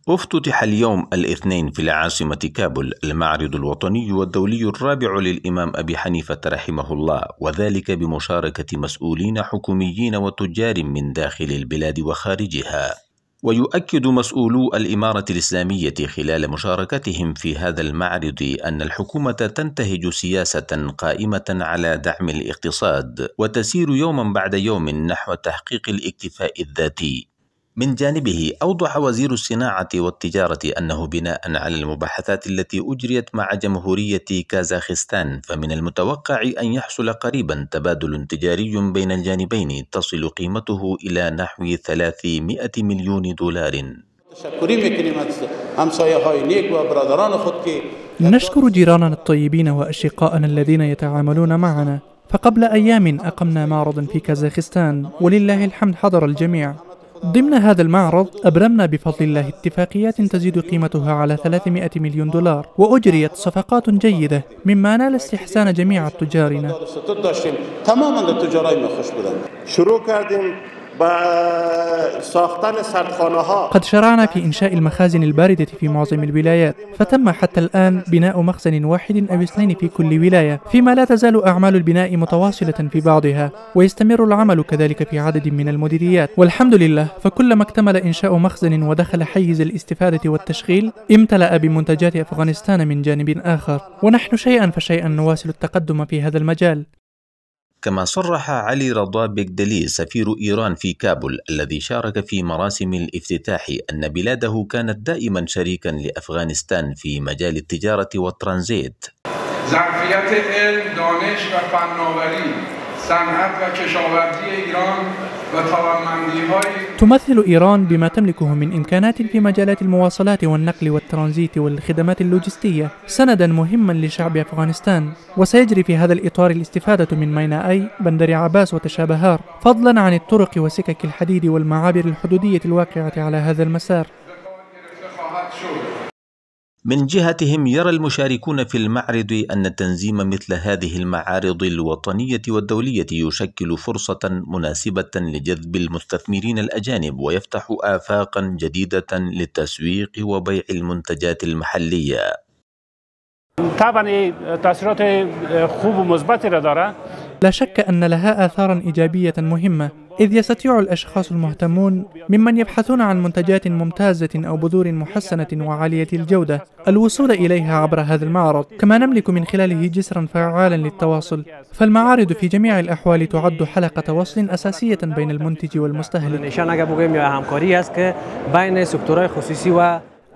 افتتح اليوم الاثنين في العاصمة كابول المعرض الوطني والدولي الرابع للإمام أبي حنيفة رحمه الله، وذلك بمشاركة مسؤولين حكوميين وتجار من داخل البلاد وخارجها. ويؤكد مسؤولو الإمارة الإسلامية خلال مشاركتهم في هذا المعرض أن الحكومة تنتهج سياسة قائمة على دعم الاقتصاد وتسير يوما بعد يوم نحو تحقيق الاكتفاء الذاتي. من جانبه أوضح وزير الصناعة والتجارة أنه بناء على المباحثات التي أجريت مع جمهورية كازاخستان فمن المتوقع أن يحصل قريبا تبادل تجاري بين الجانبين تصل قيمته إلى نحو 300 مليون دولار. نشكر جيراننا الطيبين وأشقائنا الذين يتعاملون معنا، فقبل أيام أقمنا معرضا في كازاخستان ولله الحمد حضر الجميع. ضمن هذا المعرض أبرمنا بفضل الله اتفاقيات تزيد قيمتها على 300 مليون دولار، وأجريت صفقات جيدة مما نال استحسان جميع تجارنا. قد شرعنا في إنشاء المخازن الباردة في معظم الولايات، فتم حتى الآن بناء مخزن واحد أو اثنين في كل ولاية، فيما لا تزال أعمال البناء متواصلة في بعضها، ويستمر العمل كذلك في عدد من المديريات. والحمد لله، فكلما اكتمل إنشاء مخزن ودخل حيز الاستفادة والتشغيل امتلأ بمنتجات أفغانستان من جانب آخر، ونحن شيئا فشيئا نواصل التقدم في هذا المجال. كما صرح علي رضا بيغدلي سفير إيران في كابول الذي شارك في مراسم الافتتاح أن بلاده كانت دائما شريكا لأفغانستان في مجال التجارة والترانزيت. ظرفیت علم، دانش و فناوری، صنعت و کشاورزی ایران و توانمندی‌های تمثل إيران بما تملكه من إمكانات في مجالات المواصلات والنقل والترانزيت والخدمات اللوجستية سندا مهما لشعب أفغانستان، وسيجري في هذا الإطار الاستفادة من مينائي، بندر عباس وتشابهار، فضلا عن الطرق وسكك الحديد والمعابر الحدودية الواقعة على هذا المسار. من جهتهم يرى المشاركون في المعرض أن تنظيم مثل هذه المعارض الوطنية والدولية يشكل فرصة مناسبة لجذب المستثمرين الأجانب ويفتح آفاقا جديدة للتسويق وبيع المنتجات المحلية. طبعا تأثيرات خوب ومثبتة داره. لا شك أن لها آثارا إيجابية مهمة، إذ يستطيع الأشخاص المهتمون ممن يبحثون عن منتجات ممتازة أو بذور محسنة وعالية الجودة الوصول إليها عبر هذا المعرض، كما نملك من خلاله جسرا فعالا للتواصل. فالمعارض في جميع الأحوال تعد حلقة وصل أساسية بين المنتج والمستهلك.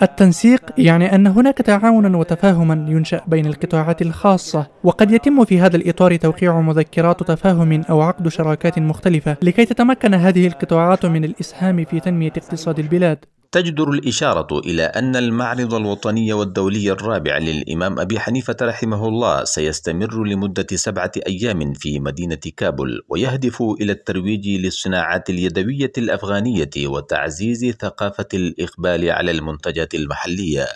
التنسيق يعني أن هناك تعاونا وتفاهما ينشأ بين القطاعات الخاصة، وقد يتم في هذا الإطار توقيع مذكرات تفاهم أو عقد شراكات مختلفة لكي تتمكن هذه القطاعات من الإسهام في تنمية اقتصاد البلاد. تجدر الإشارة إلى أن المعرض الوطني والدولي الرابع للإمام أبي حنيفة رحمه الله سيستمر لمدة 7 أيام في مدينة كابول، ويهدف إلى الترويج للصناعات اليدوية الأفغانية وتعزيز ثقافة الإقبال على المنتجات المحلية.